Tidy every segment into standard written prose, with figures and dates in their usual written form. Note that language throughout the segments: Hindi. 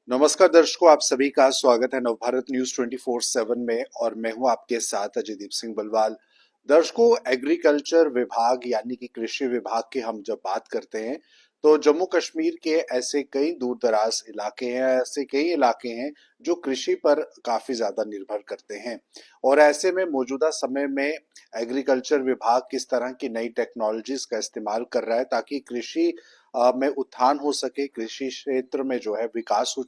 नमस्कार दर्शकों, आप सभी का स्वागत है नवभारत न्यूज 24/7 में और मैं हूं आपके साथ अजयदीप सिंह बलवाल। दर्शकों, एग्रीकल्चर विभाग यानी कि कृषि विभाग की हम जब बात करते हैं तो जम्मू कश्मीर के ऐसे कई दूर दराज इलाके हैं, ऐसे कई इलाके हैं जो कृषि पर काफी ज्यादा निर्भर करते हैं। और ऐसे में मौजूदा समय में एग्रीकल्चर विभाग किस तरह की नई टेक्नोलॉजीज का इस्तेमाल कर रहा है ताकि कृषि में उत्थान हो सके, कृषि क्षेत्र में जो है विकास हो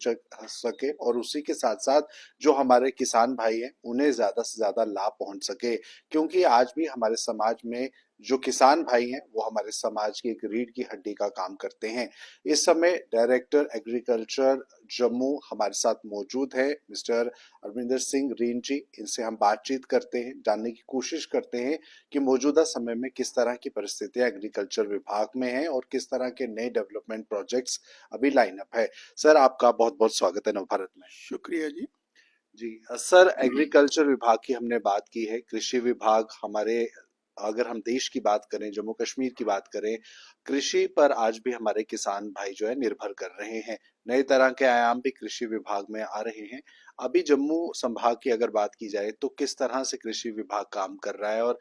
सके और उसी के साथ साथ जो हमारे किसान भाई हैं उन्हें ज्यादा से ज्यादा लाभ पहुंच सके। क्योंकि आज भी हमारे समाज में जो किसान भाई हैं वो हमारे समाज की एक रीढ़ की हड्डी का काम करते हैं। इस समय डायरेक्टर एग्रीकल्चर जम्मू हमारे साथ मौजूद है, मिस्टर अरविंदर सिंह रीन जी। इनसे हम बातचीत करते हैं, जानने की कोशिश करते हैं कि मौजूदा समय में किस तरह की परिस्थितियां एग्रीकल्चर विभाग में हैं और किस तरह के नए डेवलपमेंट प्रोजेक्ट्स अभी लाइन अप है। सर, आपका बहुत बहुत स्वागत है नवभारत में। शुक्रिया जी। जी सर, एग्रीकल्चर विभाग की हमने बात की है। कृषि विभाग हमारे, अगर हम देश की बात करें, जम्मू कश्मीर की बात करें, कृषि पर आज भी हमारे किसान भाई जो है निर्भर कर रहे हैं। नए तरह के आयाम भी कृषि विभाग में आ रहे हैं। अभी जम्मू संभाग की अगर बात की जाए तो किस तरह से कृषि विभाग काम कर रहा है और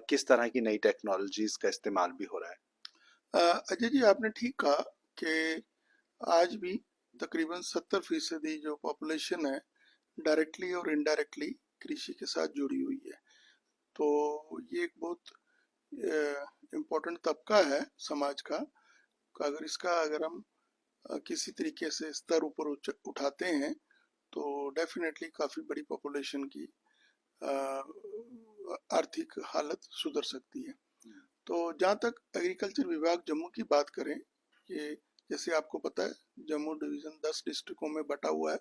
किस तरह की नई टेक्नोलॉजीज का इस्तेमाल भी हो रहा है। अजय जी, आपने ठीक कहा कि आज भी तकरीबन 70% जो पॉपुलेशन है डायरेक्टली और इनडायरेक्टली कृषि के साथ जुड़ी हुई है। तो ये एक बहुत इम्पोर्टेंट तबका है समाज का। अगर हम किसी तरीके से स्तर ऊपर उठाते हैं तो डेफिनेटली काफ़ी बड़ी पॉपुलेशन की अ, आर्थिक हालत सुधर सकती है। तो जहाँ तक एग्रीकल्चर विभाग जम्मू की बात करें, कि जैसे आपको पता है जम्मू डिवीज़न 10 डिस्ट्रिक्टों में बटा हुआ है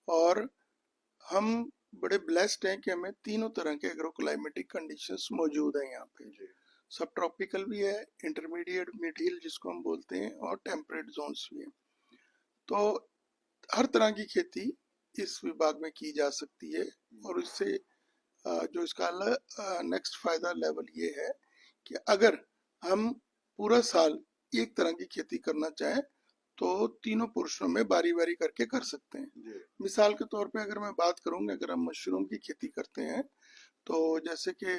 और हम बड़े ब्लेस्ड हैं कि हमें तीनों तरह के एग्रो क्लाइमेटिक कंडीशंस मौजूद हैं यहाँ पे। सब ट्रॉपिकल भी है, इंटरमीडिएट मिड हिल जिसको हम बोलते हैं, और टेम्परेट जोन्स भी हैं। तो हर तरह की खेती इस विभाग में की जा सकती है। और इससे जो इसका नेक्स्ट फायदा लेवल ये है कि अगर हम पूरा साल एक तरह की खेती करना चाहें तो तीनों पोर्शनों में बारी बारी करके कर सकते हैं। मिसाल के तौर पे अगर मैं बात करूंगा, अगर हम मशरूम की खेती करते हैं तो जैसे कि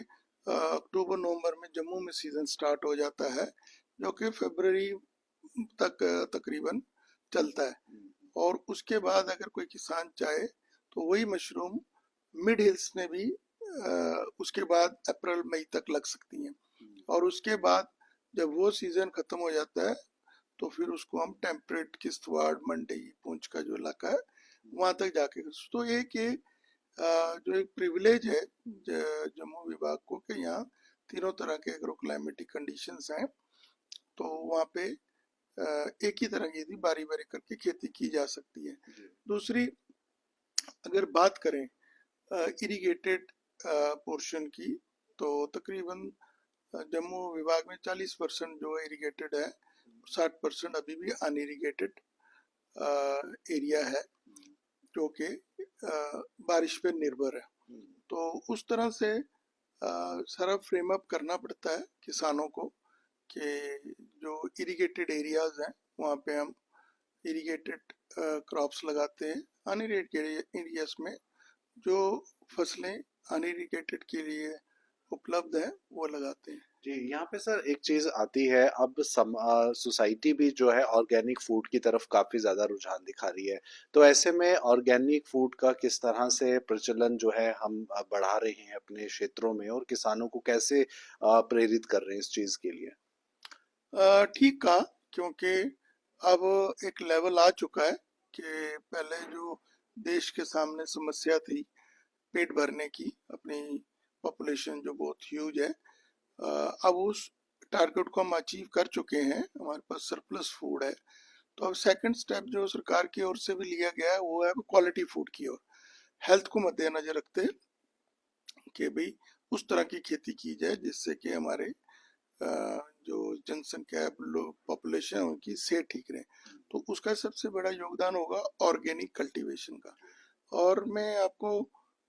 अक्टूबर नवंबर में जम्मू में सीजन स्टार्ट हो जाता है, जो कि फरवरी तक तकरीबन चलता है। और उसके बाद अगर कोई किसान चाहे तो वही मशरूम मिड हिल्स में भी उसके बाद अप्रैल मई तक लग सकती हैं। और उसके बाद जब वो सीजन खत्म हो जाता है तो फिर उसको हम टेम्परेट किश्तवाड़ मंडी पुंछ का जो इलाका है वहां तक जाके, तो एक ये जो एक प्रिविलेज है जम्मू विभाग को कि यहाँ तीनों तरह के एग्रो क्लाइमेटिक कंडीशंस हैं। तो वहाँ पे एक ही तरह की बारी बारी करके खेती की जा सकती है। दूसरी, अगर बात करें इरिगेटेड पोर्शन की, तो तकरीबन जम्मू विभाग में 40% जो इरिगेटेड है, 60% अभी भी अनइरिगेटेड एरिया है जो कि बारिश पे निर्भर है। तो उस तरह से सारा फ्रेम अप करना पड़ता है किसानों को कि जो इरिगेटेड एरियाज हैं वहाँ पे हम इरिगेटेड क्रॉप्स लगाते हैं। अनइरिगेटेड एरियाज में जो फसलें अनइरिगेटेड के लिए उपलब्ध है वो लगाते हैं। जी, यहाँ पे सर एक चीज आती है। अब सोसाइटी भी जो है ऑर्गेनिक फूड की तरफ काफी ज्यादा रुझान दिखा रही है। तो ऐसे में ऑर्गेनिक फूड का किस तरह से प्रचलन जो है हम बढ़ा रहे हैं अपने क्षेत्रों में और किसानों को कैसे प्रेरित कर रहे हैं इस चीज के लिए। ठीक कहा, क्योंकि अब एक लेवल आ चुका है कि पहले जो देश के सामने समस्या थी पेट भरने की, अपनी पॉपुलेशन जो बहुत ह्यूज है, अब उस टारगेट को हम अचीव कर चुके हैं, हमारे पास सरप्लस फूड है। तो अब सेकंड स्टेप जो सरकार की ओर से भी लिया गया है वो है क्वालिटी फूड की ओर। हेल्थ को मद्देनजर रखते हैं कि भाई उस तरह की खेती की जाए जिससे कि हमारे जो जनसंख्या पॉपुलेशन है उनकी सेहत ठीक रहे। तो उसका सबसे बड़ा योगदान होगा ऑर्गेनिक कल्टीवेशन का। और मैं आपको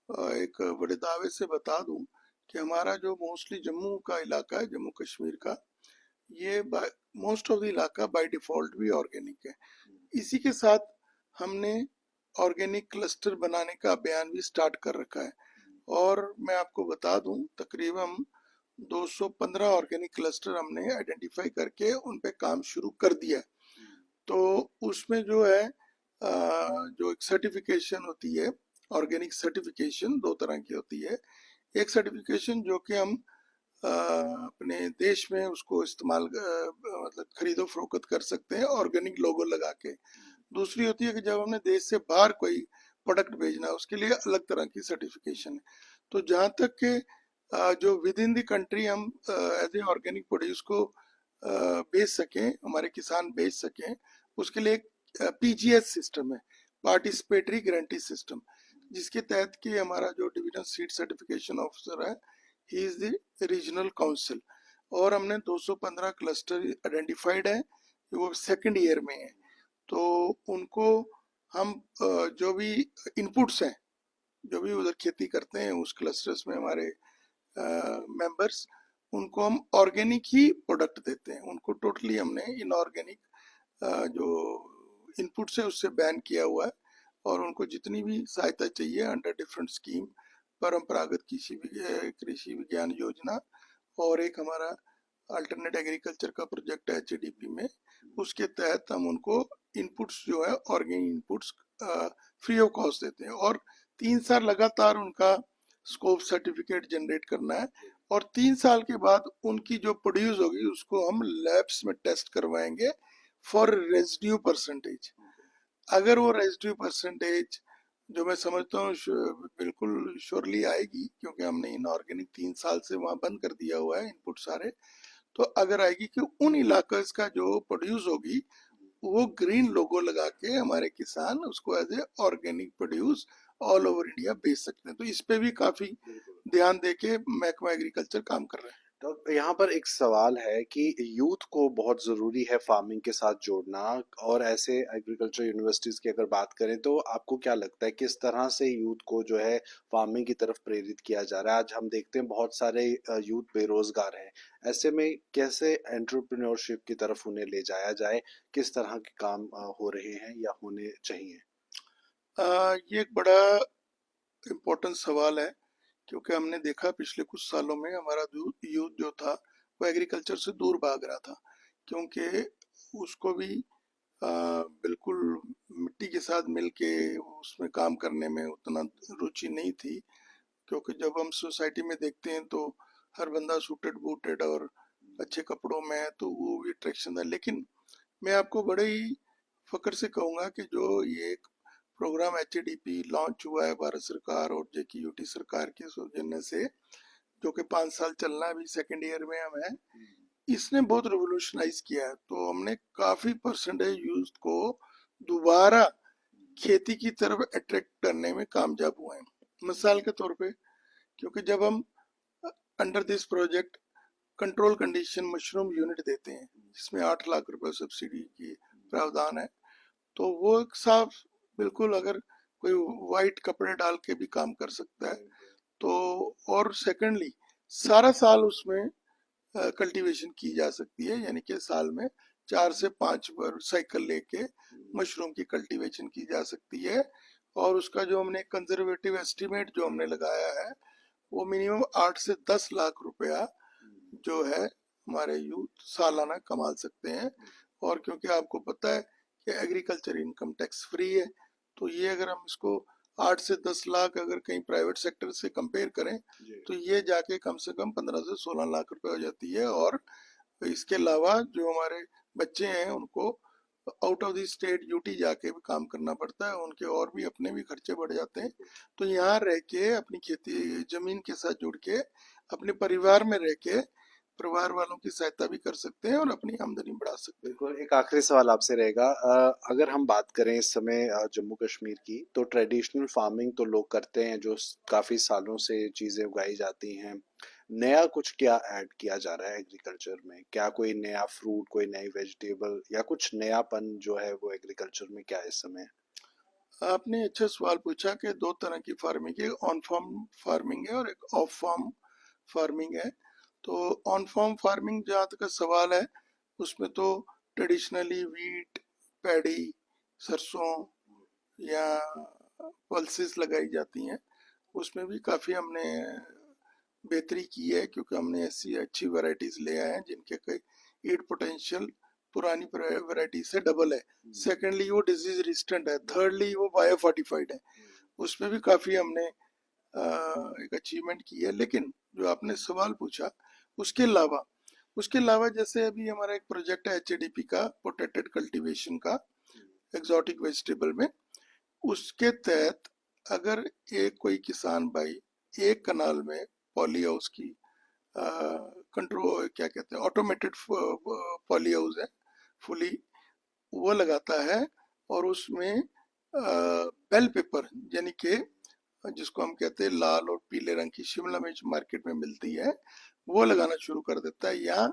एक बड़े दावे से बता दूं कि हमारा जो मोस्टली जम्मू का इलाका है, जम्मू कश्मीर का, ये मोस्ट ऑफ द इलाका बाय डिफॉल्ट भी ऑर्गेनिक है। इसी के साथ हमने ऑर्गेनिक क्लस्टर बनाने का अभियान भी स्टार्ट कर रखा है। और मैं आपको बता दूं, तकरीबन 215 ऑर्गेनिक क्लस्टर हमने आइडेंटिफाई करके उन पे काम शुरू कर दिया है। तो उसमें जो है जो एक सर्टिफिकेशन होती है, ऑर्गेनिक सर्टिफिकेशन दो तरह की होती है। एक सर्टिफिकेशन जो कि हम अपने देश में उसको इस्तेमाल मतलब खरीदो फरोख्त कर सकते हैं ऑर्गेनिक लोगो लगा के। दूसरी होती है कि जब हमने देश से बाहर कोई प्रोडक्ट भेजना है, उसके लिए अलग तरह की सर्टिफिकेशन है। तो जहाँ तक के जो विद इन द कंट्री हम एज ए ऑर्गेनिक प्रोड्यूस को बेच सकें, हमारे किसान बेच सकें, उसके लिए एक पीजीएस सिस्टम है, पार्टिसिपेटरी गारंटी सिस्टम, जिसके तहत कि हमारा जो डिवीजन सीड सर्टिफिकेशन ऑफिसर है, he is the regional council. और हमने 215 क्लस्टर आइडेंटिफाइड है, वो सेकंड ईयर में है। तो उनको हम जो भी इनपुट्स हैं, जो भी उधर खेती करते हैं उस क्लस्टर्स में हमारे मेंबर्स, उनको हम ऑर्गेनिक ही प्रोडक्ट देते हैं। उनको टोटली हमने इनऑर्गेनिक जो इनपुट्स है उससे बैन किया हुआ है। और उनको जितनी भी सहायता चाहिए अंडर डिफरेंट स्कीम, परंपरागत कृषि विज्ञान योजना, और एक हमारा अल्टरनेट एग्रीकल्चर का प्रोजेक्ट है एचएडीपी में, उसके तहत हम उनको इनपुट्स जो है organic inputs free of cost देते हैं। और 3 साल लगातार उनका स्कोप सर्टिफिकेट जनरेट करना है। और 3 साल के बाद उनकी जो प्रोड्यूस होगी उसको हम लैब्स में टेस्ट करवाएंगे फॉर रेजिड्यू परसेंटेज। अगर वो रेजिड्यू परसेंटेज, जो मैं समझता हूँ बिल्कुल श्योरली आएगी, क्योंकि हमने इनऑर्गेनिक 3 साल से वहाँ बंद कर दिया हुआ है इनपुट सारे, तो अगर आएगी कि उन इलाकों का जो प्रोड्यूस होगी वो ग्रीन लोगो लगा के हमारे किसान उसको as a organic produce all over India बेच सकते हैं। तो इस पे भी काफी ध्यान देके महकमा एग्रीकल्चर काम कर रहा है। तो यहाँ पर एक सवाल है कि यूथ को बहुत ज़रूरी है फार्मिंग के साथ जोड़ना, और ऐसे एग्रीकल्चर यूनिवर्सिटीज़ की अगर बात करें तो आपको क्या लगता है किस तरह से यूथ को जो है फार्मिंग की तरफ प्रेरित किया जा रहा है? आज हम देखते हैं बहुत सारे यूथ बेरोजगार हैं, ऐसे में कैसे एंटरप्रेन्योरशिप की तरफ उन्हें ले जाया जाए? किस तरह के काम हो रहे हैं या होने चाहिए? ये एक बड़ा इम्पोर्टेंट सवाल है, क्योंकि हमने देखा पिछले कुछ सालों में हमारा यूथ जो था वो एग्रीकल्चर से दूर भाग रहा था, क्योंकि उसको भी बिल्कुल मिट्टी के साथ मिलके उसमें काम करने में उतना रुचि नहीं थी। क्योंकि जब हम सोसाइटी में देखते हैं तो हर बंदा सूटेड बूटेड और अच्छे कपड़ों में है, तो वो भी अट्रैक्शन है। लेकिन मैं आपको बड़े ही फक्र से कहूँगा कि जो ये एक प्रोग्राम एचएडीपी लॉन्च हुआ है भारत सरकार और जेकेयूटी सरकार के सौजन्य से, जो कि 5 साल चलना है, अभी सेकेंड ईयर में हम है, इसने बहुत रिवोल्यूशनाइज किया है। तो हमने काफी परसेंटेज यूथ को दोबारा खेती की तरफ अट्रैक्ट करने में कामयाब हुए हैं। मिसाल के तौर पे, क्योंकि जब हम under this project control condition mushroom unit देते हैं, जिसमें 8 लाख रुपए सब्सिडी की प्रावधान है, तो वो एक साफ बिल्कुल अगर कोई वाइट कपड़े डाल के भी काम कर सकता है। तो और सेकंडली सारा साल उसमें कल्टीवेशन की जा सकती है, यानी कि साल में 4 से 5 बार साइकिल लेके मशरूम की कल्टीवेशन की जा सकती है। और उसका जो हमने कंजर्वेटिव एस्टिमेट जो हमने लगाया है, वो मिनिमम 8 से 10 लाख रुपया जो है हमारे यूथ सालाना कमा सकते हैं। और क्योंकि आपको पता है कि एग्रीकल्चर इनकम टैक्स फ्री है, तो ये अगर हम इसको 8 से 10 लाख अगर कहीं प्राइवेट सेक्टर से कंपेयर करें, तो ये जाके कम से कम 15 से 16 लाख रुपए हो जाती है। और इसके अलावा जो हमारे बच्चे हैं उनको out of the state UT जाके भी काम करना पड़ता है, उनके और भी अपने भी खर्चे बढ़ जाते हैं। तो यहाँ रह के अपनी खेती जमीन के साथ जुड़ के अपने परिवार में रह के परिवार वालों की सहायता भी कर सकते हैं और अपनी आमदनी बढ़ा सकते हैं। बिल्कुल, एक आखिरी सवाल आपसे रहेगा। अगर हम बात करें इस समय जम्मू कश्मीर की, तो ट्रेडिशनल फार्मिंग तो लोग करते हैं जो काफी सालों से चीजें उगाई जाती हैं। नया कुछ क्या ऐड किया जा रहा है एग्रीकल्चर में? क्या कोई नया फ्रूट, कोई नई वेजिटेबल या कुछ नयापन जो है वो एग्रीकल्चर में क्या है इस समय? आपने अच्छा सवाल पूछा कि दो तरह की फार्मिंग है, ऑन फार्म फार्मिंग है और एक ऑफ फार्म फार्मिंग है। तो ऑन फार्म फार्मिंग जहाँ तक का सवाल है, उसमें तो ट्रेडिशनली वीट, पैडी, सरसों, या पल्सेस लगाई जाती हैं, उसमें भी काफ़ी हमने बेहतरी की है, क्योंकि हमने ऐसी अच्छी वैरायटीज ले आए हैं जिनके कई ईल्ड पोटेंशियल पुरानी वैरायटी से डबल है। सेकेंडली वो डिजीज रेजिस्टेंट है। थर्डली वो बायो फोर्टिफाइड है। उसमें भी काफ़ी हमने एक अचीवमेंट की है। लेकिन जो आपने सवाल पूछा, उसके अलावा उसके अलावा जैसे अभी हमारा एक प्रोजेक्ट है एचएडीपी का, प्रोटेक्टेड कल्टीवेशन का, एक्सोटिक वेजिटेबल में। उसके तहत अगर एक कोई किसान भाई एक कनाल में पॉली हाउस की कंट्रोल, क्या कहते हैं, ऑटोमेटेड पॉली हाउस है, फुली, वो लगाता है, और उसमें बेल पेपर, यानी कि जिसको हम कहते हैं लाल और पीले रंग की शिमला मिर्च मार्केट में मिलती है, वो लगाना शुरू कर देता है, या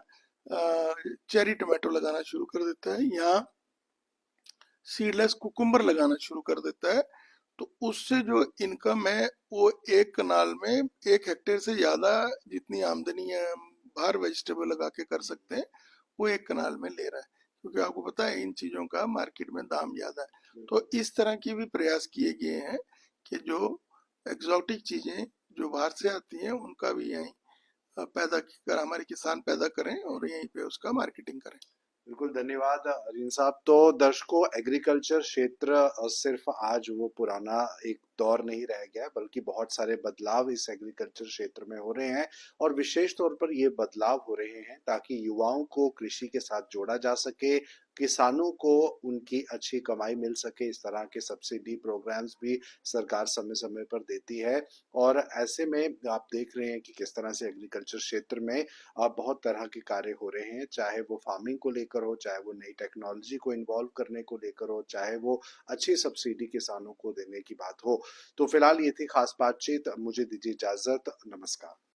चेरी टोमेटो लगाना शुरू कर देता है, या सीडलेस कुकुम्बर लगाना शुरू कर देता है। तो उससे जो इनकम है वो एक कनाल में 1 हेक्टेयर से ज़्यादा जितनी आमदनी है हम बाहर वेजिटेबल लगा के कर सकते हैं, वो एक कनाल में ले रहा है, क्योंकि आपको पता है इन चीज़ों का मार्केट में दाम ज़्यादा है। तो इस तरह की भी प्रयास किए गए हैं कि जो एग्जॉटिक चीज़ें जो बाहर से आती हैं उनका भी यहीं पैदा कर हमारे किसान पैदा करें और यहीं पे उसका मार्केटिंग करें। बिल्कुल, धन्यवाद अरविंद साहब। तो दर्शकों, एग्रीकल्चर क्षेत्र सिर्फ आज वो पुराना एक दौर नहीं रह गया है, बल्कि बहुत सारे बदलाव इस एग्रीकल्चर क्षेत्र में हो रहे हैं। और विशेष तौर पर ये बदलाव हो रहे हैं ताकि युवाओं को कृषि के साथ जोड़ा जा सके, किसानों को उनकी अच्छी कमाई मिल सके। इस तरह के सब्सिडी प्रोग्राम्स भी सरकार समय समय पर देती है। और ऐसे में आप देख रहे हैं कि किस तरह से एग्रीकल्चर क्षेत्र में बहुत तरह के कार्य हो रहे हैं, चाहे वो फार्मिंग को लेकर हो, चाहे वो नई टेक्नोलॉजी को इन्वॉल्व करने को लेकर हो, चाहे वो अच्छी सब्सिडी किसानों को देने की बात हो। तो फिलहाल ये थी खास बातचीत। मुझे दीजिए इजाजत। नमस्कार।